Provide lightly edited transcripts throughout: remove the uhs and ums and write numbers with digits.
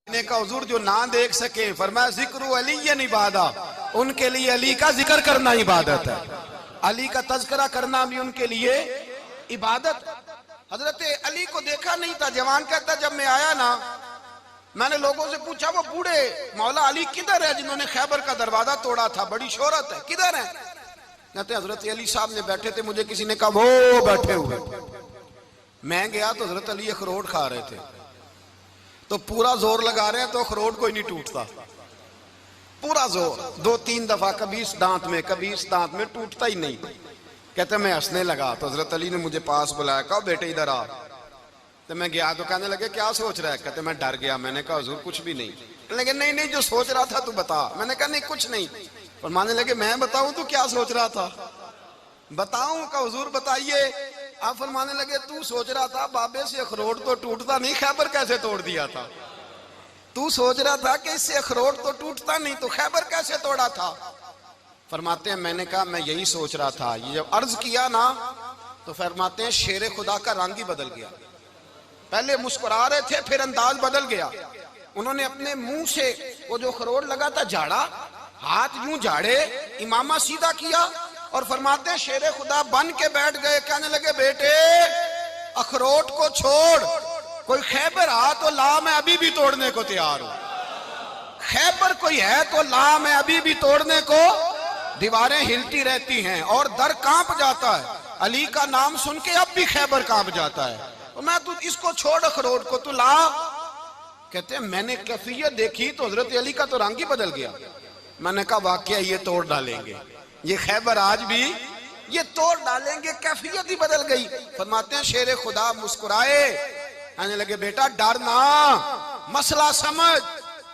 ने कहा हुजूर जो ना देख सके, फरमाया जिक्र अली इबादा, उनके लिए अली का जिक्र करना इबादत है, अली का तज़किरा करना भी उनके लिए इबादत। हजरत अली को देखा नहीं था। जवान कहता जब मैं आया ना, मैंने लोगों से पूछा वो बूढ़े मौला अली किधर है जिन्होंने खैबर का दरवाजा तोड़ा था, बड़ी शोहरत है, किधर है? कहते हजरत अली साहब ने बैठे थे, मुझे किसी ने कहा वो बैठे हुए। मैं गया तो हजरत अली अखरोट खा रहे थे, तो पूरा जोर लगा रहे हैं तो अखरोट कोई नहीं टूटता, पूरा जोर, 2-3 दफा, कभी इस दांत में कभी इस दांत में, टूटता ही नहीं। कहते मैं हंसने लगा तो हजरत अली ने मुझे पास बुलाया, कहा बेटे इधर आ। तो मैं गया तो कहने लगे क्या सोच रहा है? कहते मैं डर गया। मैंने कहा हुजूर कुछ भी नहीं। लेकिन नहीं नहीं जो सोच रहा था तू बता। मैंने कहा नहीं कुछ नहीं। और मानने लगे मैं बताऊं तू क्या सोच रहा था? बताऊं? का हुजूर बताइए। आप फरमाने लगे तू सोच रहा था बाबे से अखरोट तो टूटता नहीं, खैबर कैसे तोड़ दिया था? तू सोच रहा था कि इससे अखरोट तो टूटता नहीं, तो खैबर कैसे तोड़ा था? फरमाते हैं मैंने कहा मैं यही सोच रहा था। ये जब अर्ज किया ना तो फरमाते हैं शेर खुदा का रंग ही बदल गया। पहले मुस्कुरा रहे थे, फिर अंदाज बदल गया। उन्होंने अपने मुंह से वो जो अखरोट लगा था झाड़ा, हाथ यूं झाड़े, इमामा सीधा किया और फरमाते हैं शेर खुदा बन के बैठ गए। कहने लगे बेटे अखरोट को छोड़, कोई खैबर आ तो ला, मैं अभी भी तोड़ने को तैयार हूं। खैबर कोई है तो ला, मैं अभी भी तोड़ने को। दीवारें हिलती रहती हैं और दर कांप जाता है। अली का नाम सुन के अब भी खैबर कांप जाता है। तो मैं तू इसको छोड़ अखरोट को, तू ला। कहते हैं मैंने कैफियत देखी तो हजरत अली का तो रंग ही बदल गया। मैंने कहा वाकया ये तोड़ डालेंगे, ये खैबर आज भी ये तोड़ डालेंगे, कैफियत ही बदल गई। फरमाते हैं शेर खुदा मुस्कुराए, कहने लगे बेटा डर ना, मसला समझ।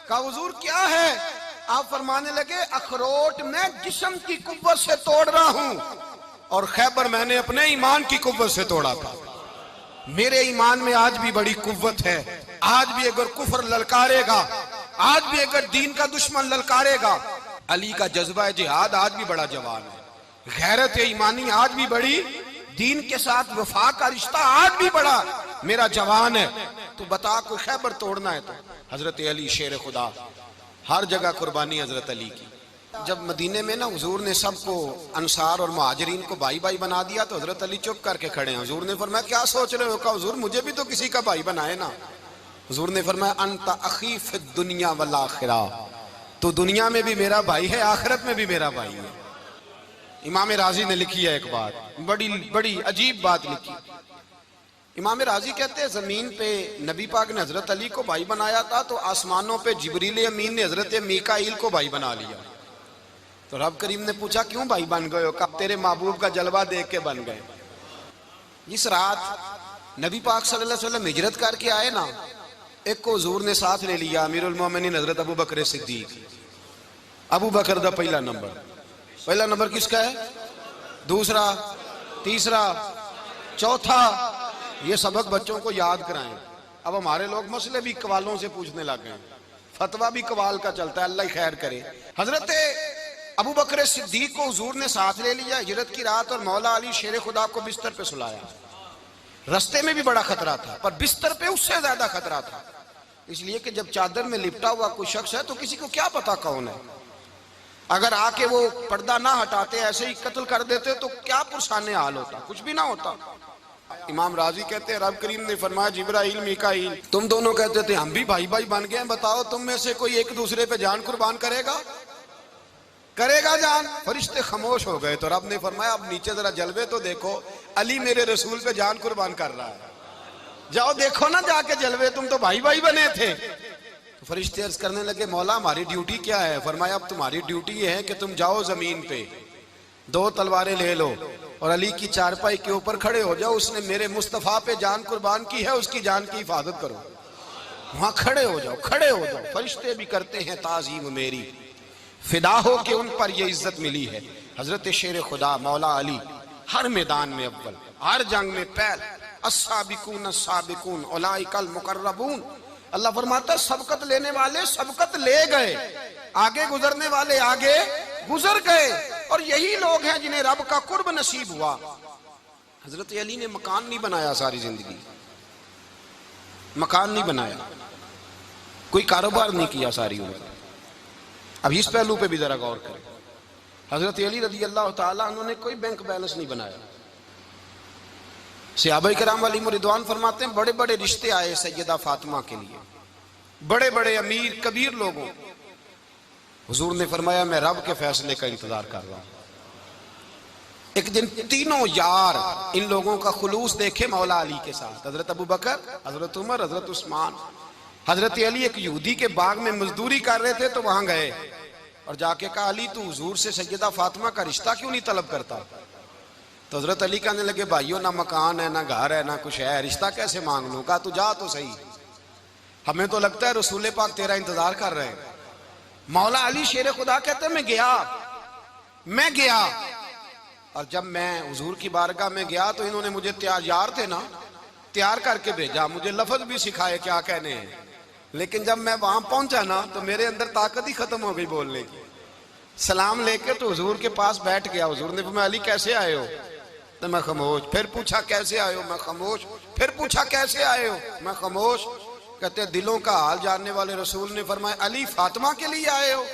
कहा हुजूर क्या है? आप फरमाने लगे अखरोट मैं जिस्म की कुव्वत से तोड़ रहा हूं और खैबर मैंने अपने ईमान की कुव्वत से तोड़ा था। मेरे ईमान में आज भी बड़ी कुव्वत है। आज भी अगर कुफर ललकारेगा, आज भी अगर दीन का दुश्मन ललकारेगा, अली का जज्बा जिहाद आज भी बड़ा जवान है। गैरत ईमानी आज भी बड़ी, दीन के साथ वफा का रिश्ता आज भी बड़ा मेरा जवान है। तो बता कोई खैबर तोड़ना है तो हजरत अली शेर खुदा, हर जगह कुर्बानी हजरत अली की। जब मदीने में ना हुजूर ने सबको अंसार और मुहाजिरीन को भाई भाई बना दिया तो हजरत अली चुप करके खड़े हैं। हुजूर ने फरमाया क्या सोच रहे हो? कहा हुजूर मुझे भी तो किसी का भाई बनाए ना। हुजूर ने फरमाया अंता अखी फिद दुनिया वल आखिरा, तो दुनिया में भी मेरा भाई है, आखिरत में भी मेरा भाई है। इमाम राजी ने लिखी है एक बात, बड़ी बड़ी अजीब बात लिखी। इमाम राजी कहते हैं जमीन पे नबी पाक ने हजरत अली को भाई बनाया था तो आसमानों पे जिब्रील अमीन ने हजरत मीकाईल को भाई बना लिया। तो रब करीम ने पूछा क्यों भाई बन गए हो? कब तेरे महबूब का जलवा देख के बन गए। जिस रात नबी पाक सल्लल्लाहु अलैहि वसल्लम हिजरत करके आए ना, एक को हुजूर ने साथ ले लिया, अमीरुल मोमिनीन हजरत अबू बकर सिद्दीक। अबू बकर दा पहला नंबर किसका है? दूसरा, तीसरा, चौथा। ये सबक बच्चों को याद कराएं। अब हमारे लोग मसले भी कवालों से पूछने लग गए, फतवा भी कवाल का चलता है, अल्लाह ही खैर करे। हजरत अबू बकर सिद्दीक को हुजूर ने साथ ले लिया हिजरत की रात और मौला अली शेर खुदा को बिस्तर पे सुलाया। रस्ते में भी बड़ा खतरा था पर बिस्तर पे उससे ज्यादा खतरा था, इसलिए कि जब चादर में लिपटा हुआ कोई शख्स है तो किसी को क्या पता कौन है। अगर आके वो पर्दा ना हटाते ऐसे ही कत्ल कर देते तो क्या पुरसाने हाल होता, कुछ भी ना होता। इमाम राजी कहते हैं रब करीम ने फरमाया जिब्राइल मीकाईल तुम दोनों कहते थे हम भी भाई भाई बन गए, बताओ तुम में से कोई एक दूसरे पे जान कुर्बान करेगा जान? फरिश्ते खामोश हो गए। तो रब ने फरमाया अब नीचे जरा जलवे तो देखो, अली मेरे रसूल पे जान कुर्बान कर रहा है, जाओ देखो ना जाके जलवे, तुम तो भाई भाई बने थे। तो फरिश्ते अर्ज करने लगे मौला हमारी ड्यूटी क्या है? फरमाया अब तुम्हारी ड्यूटी ये है कि तुम जाओ जमीन पे 2 तलवारें ले लो और अली की चारपाई के ऊपर खड़े हो जाओ, उसने मेरे मुस्तफा पे जान कुर्बान की है, उसकी जान की हिफाजत करो। वहां खड़े हो जाओ। फरिश्ते भी करते हैं ताजीम मेरी, फिदा हो के उन पर ये इज्जत मिली है। हजरत शेर खुदा मौला अली हर मैदान में अव्वल, हर जंग में पहल, अस्साबिकून अस्साबिकून उलाइकल मुकर्रबून। अल्लाह फरमाता सबकत लेने वाले सबकत ले गए, आगे गुजरने वाले आगे गुजर गए, और यही लोग हैं जिन्हें रब का कुर्ब नसीब हुआ। हजरत अली ने मकान नहीं बनाया, सारी जिंदगी मकान नहीं बनाया, कोई कारोबार नहीं किया सारी उम्र। अब इस पहलू पे भी जरा गौर करें। हजरत अली रजी अल्लाह ताला उन्होंने कोई बैंक बैलेंस नहीं बनाया। सहाबा किराम वाली रिदवान फरमाते हैं बड़े बड़े रिश्ते आए सैयदा फातिमा के लिए, बड़े बड़े अमीर कबीर लोगों। हुजूर ने फरमाया मैं रब के फैसले का इंतजार कर रहा हूं। एक दिन तीनों यार इन लोगों का खुलूस देखे मौला अली के साथ, हजरत अबू बकर, हजरत उमर, हजरत उस्मान। हजरत अली एक यहूदी के बाग में मजदूरी कर रहे थे तो वहां गए और जाके कहा अली तू हुजूर से सैयदा फातिमा का रिश्ता क्यों नहीं तलब करता? तो हजरत अली कहने लगे भाइयों ना मकान है ना घर है ना कुछ है, रिश्ता कैसे मांग लूं? कहा तू जा तो सही, हमें तो लगता है रसूल पाक तेरा इंतजार कर रहे हैं। मौला अली शेर खुदा कहते मैं गया और जब मैं हुजूर की बारगाह में गया तो इन्होंने मुझे यार थे ना तैयार करके भेजा, मुझे लफ्ज भी सिखाए क्या कहने हैं। लेकिन जब मैं वहां पहुंचा ना तो मेरे अंदर ताकत ही खत्म हो गई बोलने की। सलाम लेके तो हुजूर के पास बैठ गया। हुजूर ने फरमाया अली कैसे आए हो? तो मैं खामोश। फिर पूछा कैसे आए हो? मैं खामोश। फिर पूछा कैसे आए हो? मैं खामोश। कहते दिलों का हाल जानने वाले रसूल ने फरमाया अली फातिमा के लिए आए हो?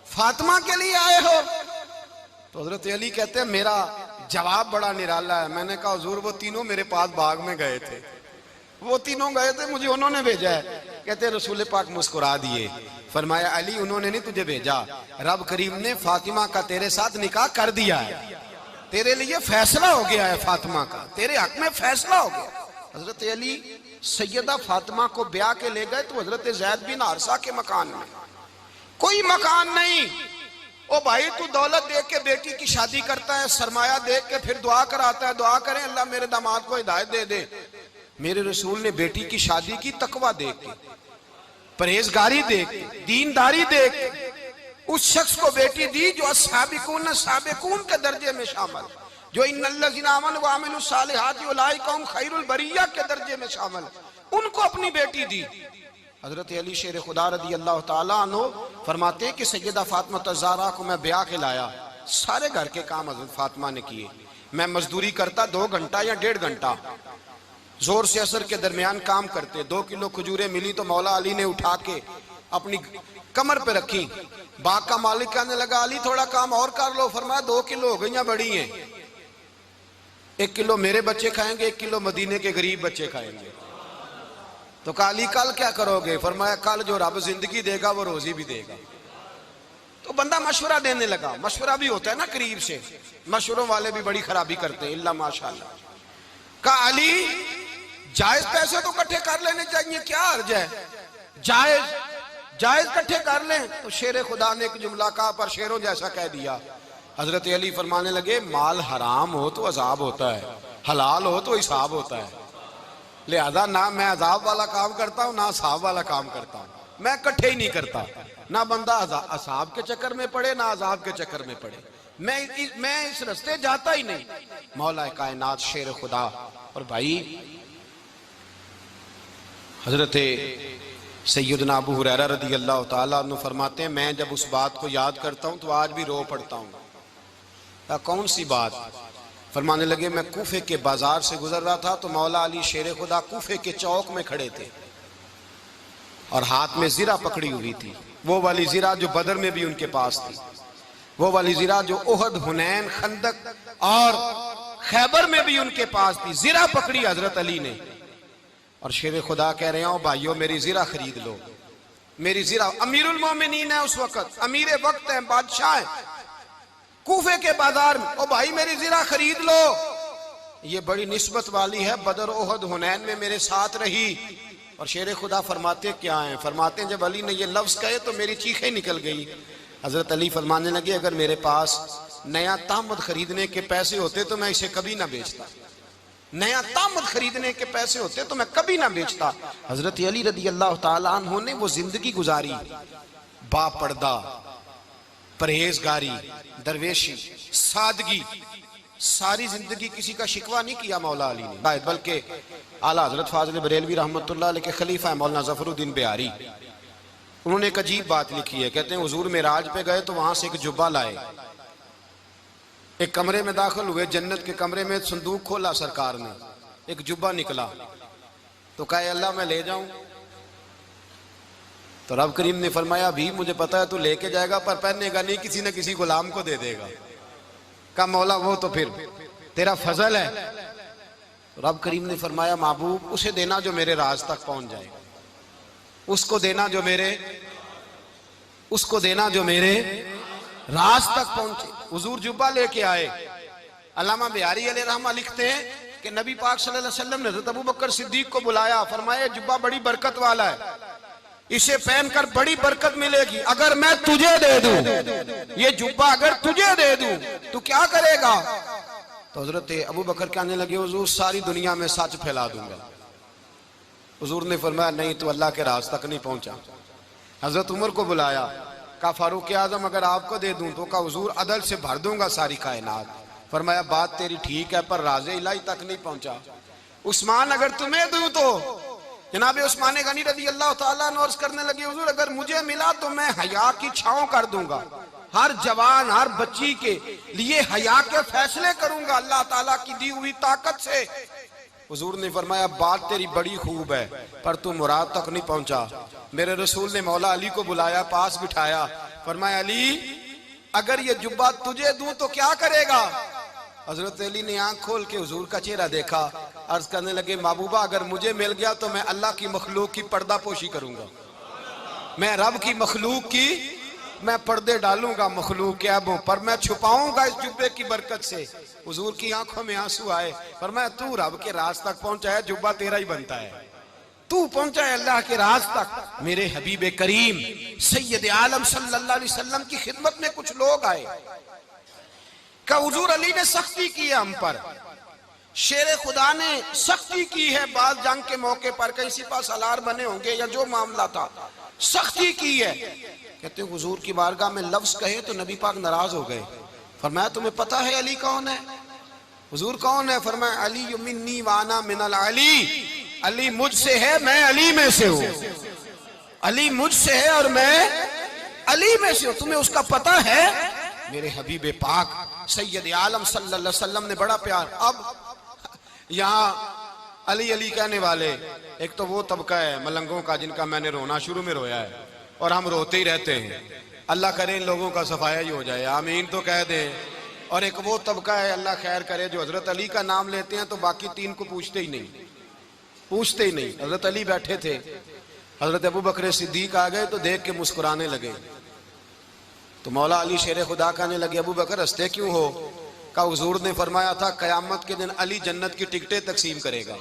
फातिमा के लिए आए हो? तो हजरत अली कहते हैं मेरा जवाब बड़ा निराला है। मैंने कहा हुजूर वो तीनों मेरे पास बाग में गए थे, वो तीनों गए थे, मुझे उन्होंने भेजा है। कहते रसूल पाक मुस्कुरा दिए, फरमाया अली उन्होंने नहीं तुझे भेजा, रब करीम ने फातिमा का तेरे साथ निकाह कर दिया है, तेरे लिए फैसला हो गया है, फातिमा का तेरे हक में फैसला हो गया। हजरत अली सैयदा फातिमा को ब्याह के ले गए तो हजरत ज़ैद बिन हारिसा के मकान में, कोई मकान नहीं। ओ भाई तू दौलत देख के बेटी की शादी करता है, सरमाया देख के फिर दुआ कराता है, दुआ करें अल्लाह मेरे दामाद को हिदायत दे दे। मेरे रसूल ने बेटी की शादी की तकवा देख के, परहेजगारी देख के, दीनदारी देख के उस शख्स को बेटी दी जो अस्साबिकून साबिकून के दर्जे में शामिल, जो इन्नल्लज़ीना आमनू व अमिलुस सालिहाति उलाइका हुम खैरुल बरिया के दर्जे में शामिल, उनको अपनी बेटी दी। हजरत अली शेर खुदा रदी अल्लाह ताला अन्हु फरमाते हैं कि सैयदा फातिमा ज़हरा को मैं ब्याह के लाया, सारे घर के काम हजरत फातिमा ने किए। मैं मजदूरी करता 2 घंटा या 1.5 घंटा, जोर से असर के दरमियान काम करते। 2 किलो खजूरें मिली तो मौला अली ने उठा के अपनी कमर पे रखी। बाग का मालिक कहने लगा अली थोड़ा काम और कर लो। फरमाया 2 किलो हो गई बड़ी हैं, 1 किलो मेरे बच्चे खाएंगे, 1 किलो मदीने के गरीब बच्चे खाएंगे। तो कहा अली कल क्या करोगे? फरमाया कल जो रब जिंदगी देगा वो रोजी भी देगा। तो बंदा मशवरा देने लगा। मशवरा भी होता है ना करीब से, मशवरों वाले भी बड़ी खराबी करते हैं इल्ला माशाअल्लाह। कहा अली जायज पैसे तो इकट्ठे कर लेने चाहिए, क्या अर्ज है, जायज इकट्ठे कर लें। तो शेर खुदा ने एक जुमला कहा पर शेरों जैसा कह दिया। हजरत अली फरमाने लगे माल हराम हो तो अजाब होता है, हलाल हो तो हिसाब होता है, लिहाजा ना मैं अजाब वाला काम करता हूँ ना हिसाब वाला काम करता हूँ, मैं इकट्ठे ही नहीं करता। ना बंदा असाब के चक्कर में पड़े ना अजाब के चक्कर में पड़े, मैं इस रास्ते जाता ही नहीं। मौला कायनात शेर खुदा। और भाई हजरत सैयदना अबू हुरैरा रदी अल्लाह ताला अन्हु फरमाते हैं मैं जब उस बात को याद करता हूँ तो आज भी रो पड़ता हूँ। कौन सी बात? फरमाने लगे मैं कूफे के बाजार से गुजर रहा था तो मौला अली शेर खुदा कूफे के चौक में खड़े थे और हाथ में जीरा पकड़ी हुई थी, वो वाली जीरा जो बदर में भी उनके पास थी, वो वाली जीरा जो ओहद, हुनैन, खंदक और खैबर में भी उनके पास थी। जीरा पकड़ी हजरत अली ने और शेर खुदा कह रहे हैं भाइयों मेरी जीरा खरीद लो, मेरी जीरा। अमीरुल मोमिनीन है उस वक्त, अमीर वक्त है, बादशाह है, कूफे के बाजार में। ओ भाई मेरी जीरा खरीद लो, ये बड़ी निस्बत वाली है, बदर, ओहद, हुनैन में मेरे साथ रही। और शेर खुदा फरमाते क्या हैं? फरमाते हैं जब अली ने ये लफ्ज कहे तो मेरी चीखें निकल गई। हजरत अली फरमाने लगे अगर मेरे पास नया तामद खरीदने के पैसे होते तो मैं इसे कभी ना बेचता, नया तामद खरीदने के पैसे होते तो मैं कभी ना बेचता। हजरत अली रदी अल्लाह ताला अन्हु ने वो जिंदगी गुजारी, बापर्दा, परहेजगारी, दरवेशी, सादगी, सारी जिंदगी किसी का शिकवा नहीं किया मौला अली ने। बल्कि आला हजरत फाजिल बरेलवी रहमतुल्लाह अलैह के खलीफा है मौलाना ज़फरुद्दीन बिहारी, उन्होंने एक अजीब बात लिखी है। कहते हैं हुजूर मेराज पे गए तो वहां से एक जुब्बा लाए, एक कमरे में दाखिल हुए, जन्नत के कमरे में संदूक खोला सरकार ने, एक जुब्बा निकला तो कहे अल्लाह मैं ले जाऊं? तो रब करीम ने फरमाया भी मुझे पता है तू लेके जाएगा पर पहनेगा नहीं, किसी न किसी गुलाम को दे देगा। का मौला वो तो फिर तेरा फजल है। तो रब करीम ने फरमाया महबूब उसे देना जो मेरे राज तक पहुंच जाए, उसको देना जो मेरे राज तक पहुंचे। हुजूर जुब्बा लेके आए। अल्लामा बिहारी अलैहि रहमा लिखते हैं कि नबी पाक सल्लल्लाहु अलैहि वसल्लम ने हज़रत अबू बकर सिद्दीक को बुलाया, फरमाया जुब्बा बड़ी बरकत वाला है, इसे पहनकर बड़ी बरकत मिलेगी। अगर मैं तुझे दे दूं, ये जुब्बा अगर तुझे दे दूं तो क्या करेगा? तो हजरत अबू बकर कहने लगे हुजूर सारी दुनिया में सच फैला दूंगा। हुजूर ने फरमाया नहीं, तो अल्लाह के राज तक नहीं पहुंचा। हजरत उमर को बुलाया, कहा फारूक आजम अगर आपको दे दूं तो कहा हुजूर अदल से भर दूंगा सारी कायनात। फरमाया बात तेरी ठीक है पर राज़े इलाही तक नहीं पहुंचा। उस्मान अगर तुम्हें दूं तो जनाब उस्मान गनी रज़ी अल्लाह ताला अन्हु अर्ज़ करने लगे हुजूर अगर मुझे मिला तो मैं हया की छांव कर दूंगा, हर जवान हर बच्ची के लिए हया के फैसले करूंगा अल्लाह ताला की दी हुई ताकत से। हुजूर ने फरमाया बात तेरी बड़ी खूब है पर तू मुराद तक नहीं पहुंचा। मेरे रसूल ने मौला अली को बुलाया, पास बिठाया, फरमाया अली अगर ये जुब्बा तुझे दूं तो क्या करेगा? हजरत अली ने आंख खोल के हुजूर का चेहरा देखा, अर्ज करने लगे महबूबा अगर मुझे मिल गया तो मैं अल्लाह की मखलूक की पर्दा पोशी करूंगा, मैं रब की मखलूक की मैं पर्दे डालूंगा मखलूक के ऐबों पर, मैं छुपाऊंगा इस जुब्बे की बरकत से। हुजूर की आंखों में आंसू आए, फरमाया तू रब के राज तक पहुंचा है, जुब्बा तेरा ही बनता है, तू पहुंचा है अल्लाह के राज तक। मेरे हबीब करीम सैयद आलम सल्लल्लाहु अलैहि वसल्लम की खिदमत में कुछ लोग आए, का हुजूर अली ने सख्ती की है हम पर, शेर खुदा ने सख्ती की है, बात जंग के मौके पर कहीं सिपा सालार बने होंगे या जो मामला था सख्ती की है। कहते हैं हुजूर की बारगाह में लफ्ज कहे तो नबी पाक नाराज हो गए। फरमाया तुम्हें पता है अली कौन है? हुजूर कौन है? फरमाया अली मिन्नी वाना मिनल अली, अली मुझसे है मैं अली में से हूं, अली मुझसे है और मैं अली में से हूं, तुम्हें उसका पता है? मेरे हबीब पाक सैयद आलम सल्लल्लाहु अलैहि वसल्लम ने बड़ा प्यार। अब यहाँ अली अली कहने वाले एक तो वो तबका है मलंगों का जिनका मैंने रोना शुरू में रोया है और हम रोते ही रहते हैं, अल्लाह करे इन लोगों का सफाया ही हो जाए, आमीन तो कह दे। और एक वो तबका है अल्लाह खैर करे जो हजरत अली का नाम लेते हैं तो बाकी तीन को पूछते ही नहीं। हजरत अली बैठे थे, हजरत अबू बकर सिद्दीक आ गए तो देख के मुस्कुराने लगे। तो मौला अली शेर खुदा कहने लगे अबू बकर हंसते क्यों हो? का हुजूर ने फरमाया था कयामत के दिन अली जन्नत की टिकटें तकसीम करेगा।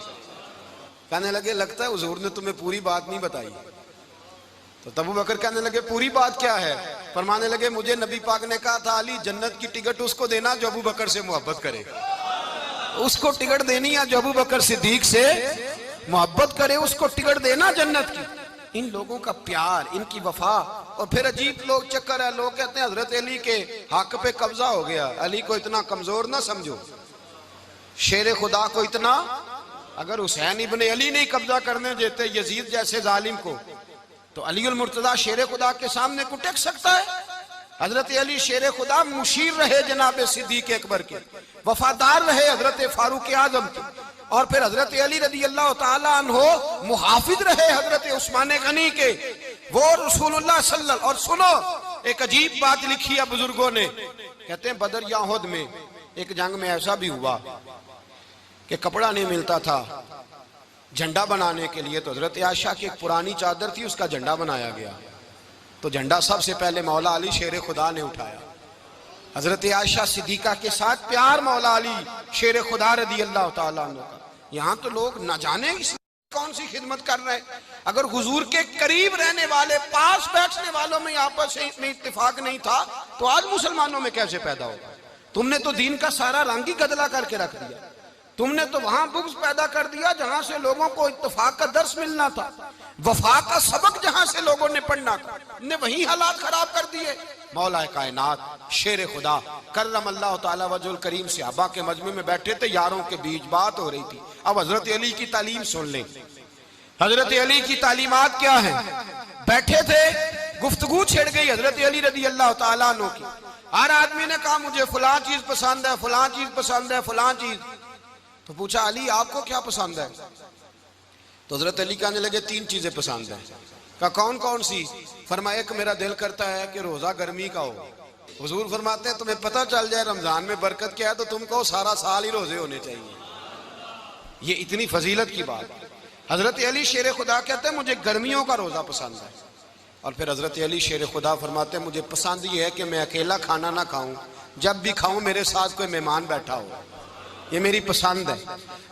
कहने लगे लगता है हुजूर ने तुम्हें पूरी बात नहीं बताई। तो अबू बकर कहने लगे पूरी बात क्या है? फरमाने लगे मुझे नबी पाक ने कहा था अली जन्नत की टिकट उसको देना जो अबू बकर से मोहब्बत करे, उसको टिकट देनी है जो अबू बकर सिद्दीक से मोहब्बत करे, उसको टिकट देना जन्नत की। इन लोगों का प्यार, इनकी वफा। और फिर अजीब लोग चक्कर है, लोग कहते हैं हजरत अली के हक पे कब्जा हो गया, अली को इतना कमजोर ना समझो, शेर खुदा को इतना, अगर हुसैन इब्ने अली नहीं कब्जा करने देते यजीद जैसे जालिम को तो अली उल मुर्तजा शेर खुदा के सामने को टेक सकता है? हजरत अली शेर खुदा मुशीर रहे जनाब सिद्दीक अकबर के, वफादार रहे हजरत फारूक आजम के, और फिर हजरत अली रज़ी अल्लाह ताला अन्हो मुहाफिज रहे हजरत उस्मान गनी के, वो रसूलुल्लाह सल्लल्लाहु। और सुनो एक अजीब बात लिखी है बुजुर्गों ने, कहते हैं बदर या उहद में एक जंग में ऐसा भी हुआ कि कपड़ा नहीं मिलता था झंडा बनाने के लिए, तो हजरत आयशा की एक पुरानी चादर थी उसका झंडा बनाया गया। तो झंडा सबसे पहले मौला अली शेर खुदा ने उठाया, हजरत आयशा सिद्दीका के साथ प्यार मौला अली शेर खुदा रज़ी अल्लाह ताला अन्हु का। यहाँ तो लोग न जाने कौन सी खिदमत कर रहे हैं। अगर हुजूर के करीब रहने वाले पास बैठने वालों में आपस में इत्तेफाक नहीं था तो आज मुसलमानों में कैसे पैदा होगा? तुमने तो दीन का सारा रंग ही गदला करके रख दिया, तुमने तो वहां बुग़्ज़ पैदा कर दिया जहां से लोगों को इत्तेफाक का दर्स मिलना था, वफा का सबक जहां से लोगों ने पढ़ना था, ने वही हालात खराब कर दिए। मौला कायनात शेर खुदा करम अल्लाह ताला वजुल करीम सहाबा के मजमे में बैठे थे, यारों के बीच बात हो रही थी। अब हजरत अली की तालीम सुन लें, हजरत अली की तालीमात क्या है। बैठे थे, गुफ्तगू छिड़ गई हजरत अली रज़ी अल्लाह ताला अन्हु की। हर आदमी ने कहा मुझे फलां चीज पसंद है, फलां चीज पसंद है, फलां चीज। तो पूछा अली आपको क्या पसंद है? तो हजरत अली कहने लगे तीन चीजें पसंद है। का कौन कौन सी? फरमाया एक मेरा दिल करता है कि रोजा गर्मी का हो। हुजूर फरमाते हैं तुम्हें पता चल जाए रमजान में बरकत क्या है तो तुमको सारा साल ही रोजे होने चाहिए। ये इतनी फजीलत की बात। हजरत अली शेर खुदा कहते हैं मुझे गर्मियों का रोजा पसंद है। और फिर हजरत अली शेर खुदा फरमाते हैं मुझे पसंद ये है कि मैं अकेला खाना ना खाऊं, जब भी खाऊं मेरे साथ कोई मेहमान बैठा हो, ये मेरी पसंद है।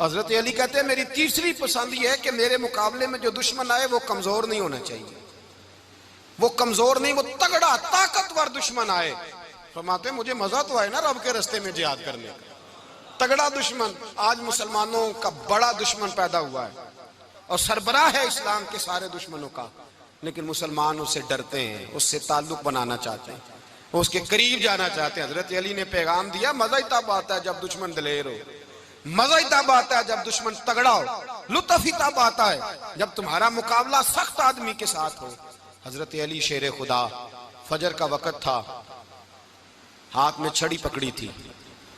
हजरत अली कहते हैं मेरी तीसरी पसंद ये है कि मेरे मुकाबले में जो दुश्मन आए वो कमजोर नहीं होना चाहिए, वो कमजोर नहीं, वो तगड़ा ताकतवर दुश्मन आए। फरमाते मुझे मजा तो आए ना रब के रास्ते में जिहाद करने का, तगड़ा दुश्मन। आज मुसलमानों का बड़ा दुश्मन पैदा हुआ है और सरबराह है इस्लाम के सारे दुश्मनों का, लेकिन मुसलमान उससे डरते हैं, उससे ताल्लुक बनाना चाहते हैं, उसके करीब जाना चाहते हैं। हजरत अली ने पैगाम दिया मजा ही तब आता है जब दुश्मन दलेर हो, मजा ही तब आता है जब दुश्मन तगड़ा हो, लुत्फ ही तब आता है जब तुम्हारा मुकाबला सख्त आदमी के साथ हो। हजरत अली शेर खुदा, फजर का वक़्त था, हाथ में छड़ी पकड़ी थी,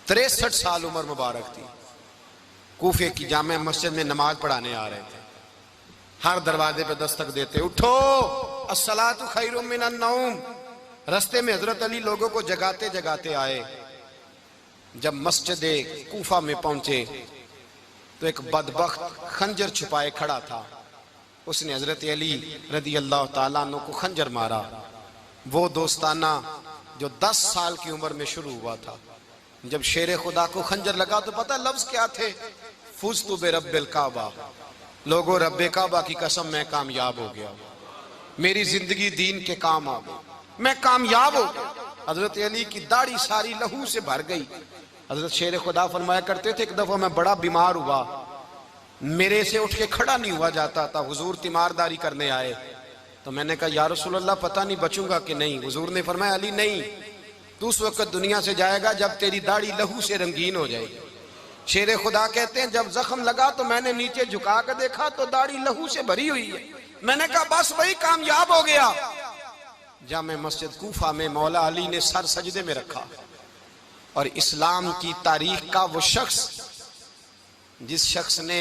63 साल उम्र मुबारक थी, कूफे की जामे मस्जिद में नमाज पढ़ाने आ रहे थे। हर दरवाजे पे दस्तक देते उठो अस्सलातु खैरुम मिनन नौम। रास्ते में हजरत अली लोगों को जगाते जगाते आए। जब मस्जिद कूफा में पहुंचे तो एक बदबख्त खंजर छुपाए खड़ा था, उसने हजरत अली रदी अल्लाह ताला अन्हु को खंजर मारा। वो दोस्ताना जो 10 साल की उम्र में शुरू हुआ था। जब शेर खुदा को खंजर लगा तो पता लफ्ज क्या थे? फुज़्तु बिरब्बिल काबा, लोगों रब्बे काबा की कसम मैं कामयाब हो गया, मेरी जिंदगी दीन के काम आ गई, मैं कामयाब हो गया। हजरत अली की दाढ़ी सारी लहू से भर गई। हजरत शेर खुदा फरमाया करते थे एक दफा मैं बड़ा बीमार हुआ, मेरे से उठ के खड़ा नहीं हुआ जाता था, हुजूर तीमारदारी करने आए तो मैंने कहा या रसूल अल्लाह पता नहीं बचूंगा कि नहीं। हुजूर ने फरमाया अली नहीं, तू उस वक्त दुनिया से जाएगा जब तेरी दाढ़ी लहू से रंगीन हो जाएगी। शेर खुदा कहते हैं जब जख्म लगा तो मैंने नीचे झुका कर देखा तो दाढ़ी लहू से भरी हुई है। मैंने कहा बस वही कामयाब हो गया। जामे मस्जिद कूफा में मौला अली ने सर सजदे में रखा और इस्लाम की तारीख का वो शख्स जिस शख्स ने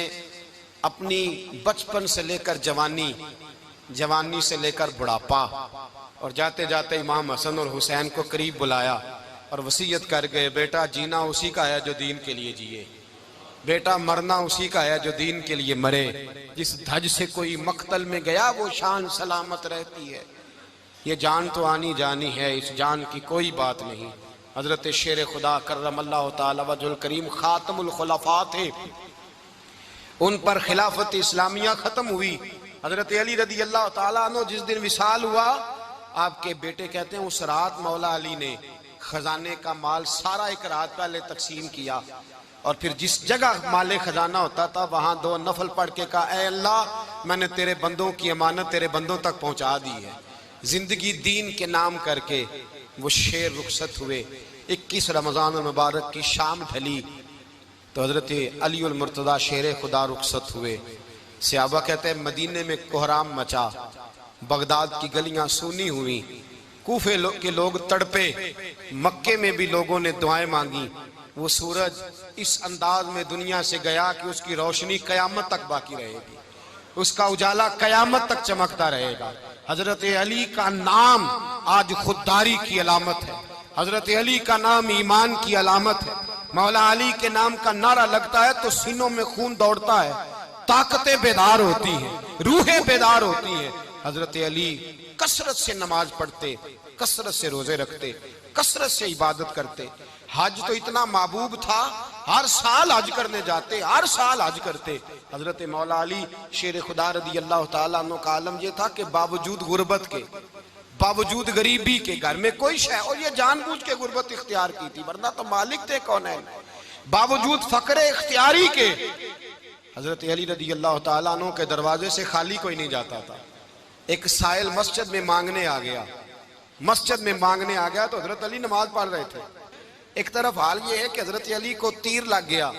अपनी बचपन से लेकर जवानी, जवानी से लेकर बुढ़ापा और जाते जाते इमाम हसन और हुसैन को करीब बुलाया और वसीयत कर गए बेटा जीना उसी का है जो दीन के लिए जिए, बेटा मरना उसी का है जो दीन के लिए मरे। जिस धज से कोई मक्तल में गया वो शान सलामत रहती है, ये जान तो आनी जानी है, इस जान की कोई बात नहीं। हजरत शेर खुदा करमल्लाहु ताला वजहुल करीम खातमुल खुलफा थे, उन पर खिलाफत इस्लामिया खत्म हुई। हजरत अली रदी अल्लाह ताला अन्हु जिस दिन विसाल हुआ, आपके बेटे कहते हैं उस रात मौला अली ने खजाने का माल सारा एक रात पहले तकसीम किया और फिर जिस जगह माले खजाना होता था वहां 2 नफल पढ़ के कहा ऐ अल्लाह मैंने तेरे बंदों की अमानत तेरे बंदों तक पहुंचा दी है। जिंदगी दीन के नाम करके वो शेर रुखसत हुए। 21 रमजान मुबारक की शाम ढली तो हजरत अली उल मुर्तदा शेर खुदा रुखसत हुए। सहाबा कहते हैं मदीने में कोहराम मचा, बगदाद की गलियां सूनी हुई, कूफे के लोग तड़पे, मक्के में भी लोगों ने दुआएं मांगी। वो सूरज इस अंदाज में दुनिया से गया कि उसकी रोशनी कयामत तक बाकी रहेगी, उसका उजाला कयामत तक चमकता रहेगा। हजरत अली का नाम आज खुददारी की अलामत है, हजरत अली का नाम ईमान की अलामत है। मौला अली के नाम का नारा लगता है तो सीनों में खून दौड़ता है, ताकतें बेदार होती हैं, रूहें बेदार होती हैं। हजरत अली कसरत से नमाज पढ़ते, कसरत से रोजे रखते, कसरत से इबादत करते। हज तो इतना महबूब था, हर साल हज करने जाते, हर साल हज करते। हजरत मौला अली शेर खुदा रदी अल्लाह ताला अन्हु का आलम यह था कि बावजूद गुर्बत के, बावजूद गरीबी के, घर में कोई शय, और ये जानबूझ के गुर्बत इख्तियार की थी वरना तो मालिक थे कौन है, बावजूद फकरे इख्तियारी के हजरत अली रदी अल्लाह ताला अन्हु के दरवाजे से खाली कोई नहीं जाता था। एक साइल मस्जिद में मांगने आ गया, मस्जिद में मांगने आ गया तो हजरत अली नमाज पढ़ रहे थे। एक तरफ हाल ये है कि हजरत अली को तीर लग गया,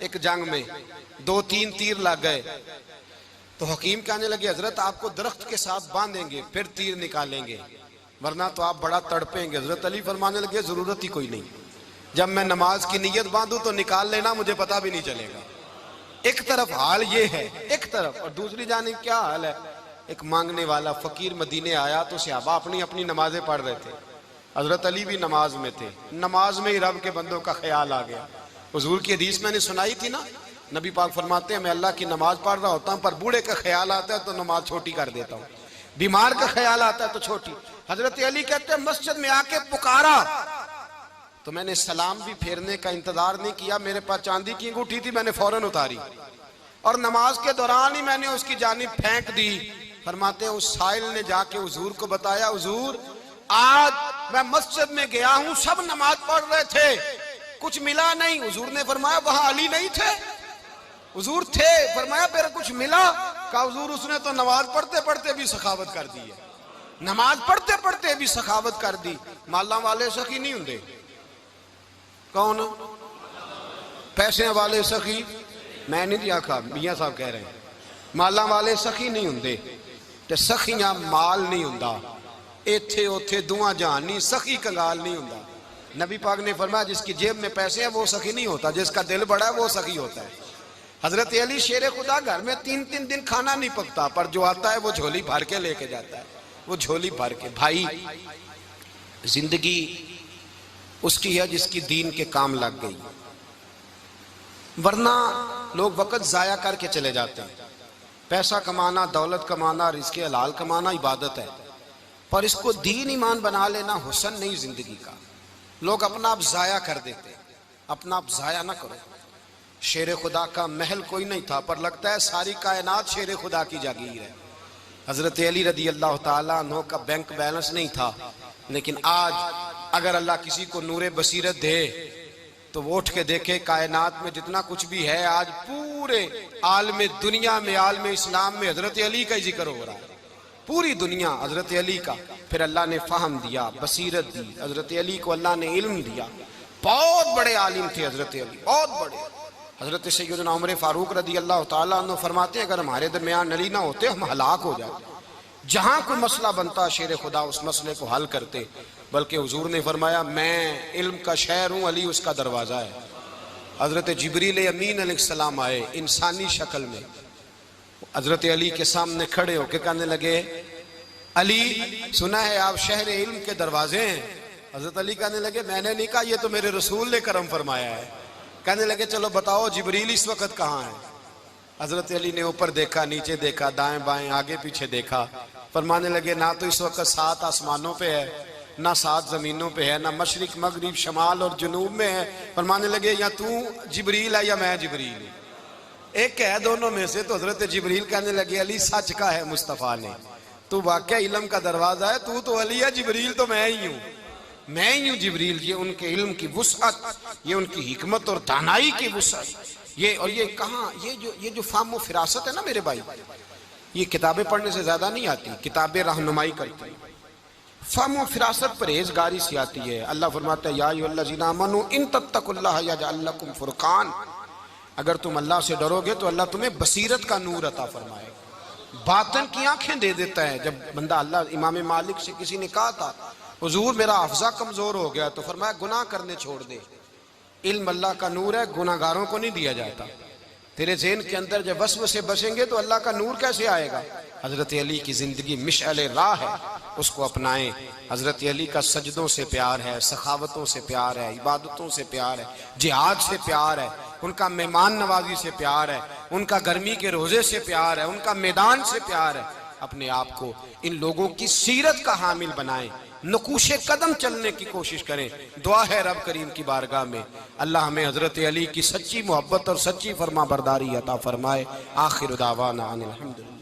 एक जंग में 2-3 तीर लग गए तो हकीम कहने लगे हजरत आपको दरख्त के साथ बांधेंगे फिर तीर निकालेंगे वरना तो आप बड़ा तड़पेंगे। हजरत अली फरमाने लगे जरूरत ही कोई नहीं, जब मैं नमाज की नीयत बांधू तो निकाल लेना, मुझे पता भी नहीं चलेगा। एक तरफ हाल ये है, एक तरफ, और दूसरी जानिब क्या हाल है, एक मांगने वाला फकीर मदीने आया तो सहाबा अपनी अपनी नमाजें पढ़ रहे थे। हजरत अली भी नमाज में थे। नमाज में ही रब के बंदों का ख्याल आ गया। हुजूर की हदीस मैंने सुनाई थी ना, नबी पाक फरमाते हैं मैं अल्लाह की नमाज पढ़ रहा होता हूँ पर बूढ़े का ख्याल आता है तो नमाज छोटी कर देता हूँ, बीमार का ख्याल आता है तो छोटी। हजरत अली कहते हैं मस्जिद में आके पुकारा तो मैंने सलाम भी फेरने का इंतजार नहीं किया, मेरे पास चांदी की अंगूठी थी, मैंने फौरन उतारी और नमाज के दौरान ही मैंने उसकी जानिब फेंक दी। फरमाते हैं उस साइल ने जाके हुजूर को बताया, हुजूर आज मैं मस्जिद में गया हूं, सब नमाज पढ़ रहे थे, कुछ मिला नहीं। हुजूर ने फरमाया वहां अली नहीं थे? हुजूर थे। फरमाया फिर कुछ मिला? कहा हुजूर उसने तो नमाज पढ़ते पढ़ते भी सखावत कर दी है, नमाज पढ़ते पढ़ते भी सखावत कर दी। माला वाले सखी नहीं होंगे? कौन? पैसे वाले सखी? मैं नहीं आखा, मियां साहब कह रहे हैं माला वाले सखी नहीं होंगे। ते सखियां माल नहीं हुंदा, इत्थे उथे दुआ जहान नहीं, सखी कंगाल नहीं हुंदा। नबी पाक ने फरमाया जिसकी जेब में पैसे हैं वो सखी नहीं होता, जिसका दिल बड़ा है वो सखी होता है। हजरत अली शेर खुदा घर में 3-3 दिन खाना नहीं पकता, पर जो आता है वो झोली भर के लेके जाता है, वो झोली भर के। भाई जिंदगी उसकी है जिसकी दीन के काम लग गई, वरना लोग वक्त जाया करके चले जाते हैं। पैसा कमाना, दौलत कमाना, रिज़्क़ हलाल कमाना इबादत है, पर इसको दीन ईमान बना लेना हुस्न नहीं जिंदगी का। लोग अपना आप जाया कर देते, अपना आप जाया ना करो। शेर खुदा का महल कोई नहीं था, पर लगता है सारी कायनात शेर खुदा की जागीर है। हजरत अली रदी अल्लाह ताला अन्हु का बैंक बैलेंस नहीं था, लेकिन आज अगर अल्लाह किसी को नूरे बसीरत दे तो वो उठ के देखे कायनात में जितना कुछ भी है, आज पूरे आलम दुनिया में, आलम इस्लाम में हजरत अली का ही जिक्र हो रहा है, पूरी दुनिया हजरत अली का। फिर अल्लाह ने फहम दिया, बसीरत दी, हजरत अली को अल्लाह ने इल्म दिया। बहुत बड़े आलिम थे हजरत अली, बहुत बड़े। हजरत सैयदना उमर फारूक रदी अल्लाह ताला अन्हु फरमाते हैं अगर हमारे दरमियान अली ना होते हम हलाक हो जाते। जहां कोई मसला बनता शेर खुदा उस मसले को हल करते। बल्कि हुजूर ने फरमाया मैं इल्म का शहर हूं, अली उसका दरवाजा है। हजरत जिब्रील अमीन अलैहिस्सलाम आए इंसानी शक्ल में, हजरत अली के सामने खड़े होकर कहने लगे अली सुना है आप शहर इल्म के दरवाजे हैं। हजरत अली कहने लगे मैंने नहीं कहा, ये तो मेरे रसूल ने करम फरमाया है। कहने लगे चलो बताओ जिब्रील इस वक्त कहाँ है? हजरत अली ने ऊपर देखा, नीचे देखा, दाएं बाएं आगे पीछे देखा। फरमाने लगे ना तो इस वक्त 7 आसमानों पे है, ना 7 जमीनों पे है, ना मशरिक मगरिब शमाल और जुनूब में है। फरमाने लगे या तू जिब्रील है या मैं जिब्रील हूं, एक है दोनों में से। तो हजरत जिब्रील कहने लगे अली सच का है मुस्तफ़ा ने, तू वाकई इल्म का दरवाजा है, तू तो अली है, जिब्रील तो मैं ही हूँ, मैं ही हूँ जिब्रील। ये उनके इल्म की वुसअत, ये उनकी हिकमत और दानाई की वुसअत, ये और ये कहाँ ये जो फाहम फिरासत है ना मेरे भाई, ये किताबें पढ़ने से ज्यादा नहीं आती, किताबें रहनुमाई करती हैं। फाहम फिरासत परहेजगारी से आती है। अल्लाह फरमाता है या अय्युहल्लज़ीना आमनू इन तत्तकुल्लाह यजअल लकुम फुरकान, अगर तुम अल्लाह से डरोगे तो अल्लाह तुम्हें बसीरत का नूर अता फरमाएगा, बातन की आंखें दे देता है। जब बंदा अल्लाह इमाम मालिक से किसी ने कहा था हुजूर मेरा हफ्जा कमजोर हो गया, तो फरमाया गुनाह करने छोड़ दे, इल्म अल्लाह का नूर है, गुनाहगारों को नहीं दिया जाता। तेरे ज़हन के अंदर जब वसवसे बसेंगे तो अल्लाह का नूर कैसे आएगा? हजरत अली की जिंदगी मिशअले राह है, उसको अपनाएं। हजरत अली का सजदों से प्यार है, सखावतों से प्यार है, इबादतों से प्यार है, जिहाद से प्यार है, उनका मेहमान नवाजी से प्यार है, उनका गर्मी के रोजे से प्यार है, उनका मैदान से प्यार है। अपने आप को इन लोगों की सीरत का हामिल बनाएं, नकूशे कदम चलने की कोशिश करें। दुआ है रब करीम की बारगाह में अल्लाह हमें हजरत अली की सच्ची मोहब्बत और सच्ची फरमा बरदारी अता फरमाए। आखिर दावाना अनिल हम्दुलिल्लाह।